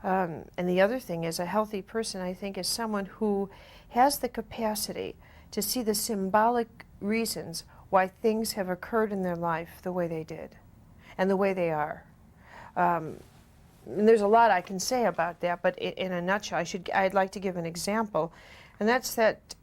And the other thing is, a healthy person, I think, is someone who has the capacity to see the symbolic reasons why things have occurred in their life the way they did and the way they are. And there's a lot I can say about that, but in a nutshell, I'd like to give an example, and that's that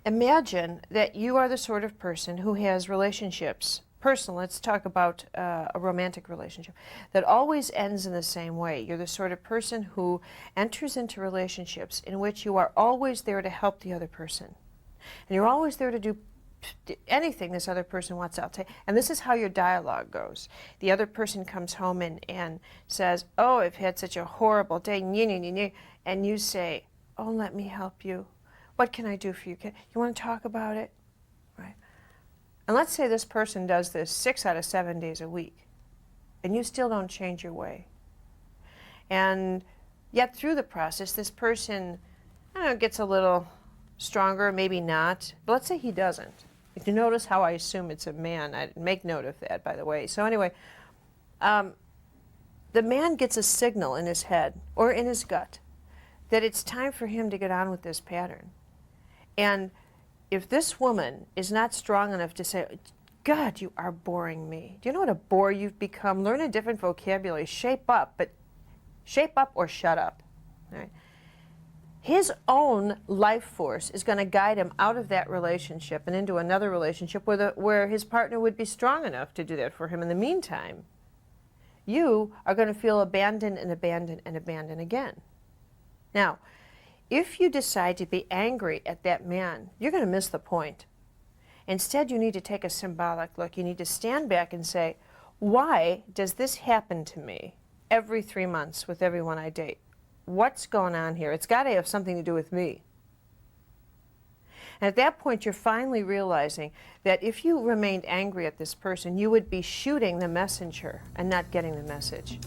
imagine that you are the sort of person who has relationships, personal, let's talk about a romantic relationship, that always ends in the same way. You're the sort of person who enters into relationships in which you are always there to help the other person. And you're always there to do anything this other person wants out to. And this is how your dialogue goes. The other person comes home and says, oh, I've had such a horrible day, and you say, oh, let me help you. What can I do for you? You want to talk about it? Right? And let's say this person does this 6 out of 7 days a week, and you still don't change your way. And yet through the process, this person, I don't know, gets a little stronger, maybe not, but let's say he doesn't. If you notice how I assume it's a man, I make note of that, by the way. So anyway, the man gets a signal in his head or in his gut that it's time for him to get on with this pattern. And if this woman is not strong enough to say, God, you are boring me. Do you know what a bore you've become? Learn a different vocabulary. Shape up, but shape up or shut up. Right? His own life force is going to guide him out of that relationship and into another relationship where his partner would be strong enough to do that for him. In the meantime, you are going to feel abandoned and abandoned and abandoned again. Now, if you decide to be angry at that man, you're going to miss the point. Instead, you need to take a symbolic look. You need to stand back and say, why does this happen to me every 3 months with everyone I date? What's going on here? It's got to have something to do with me. And at that point, you're finally realizing that if you remained angry at this person, you would be shooting the messenger and not getting the message.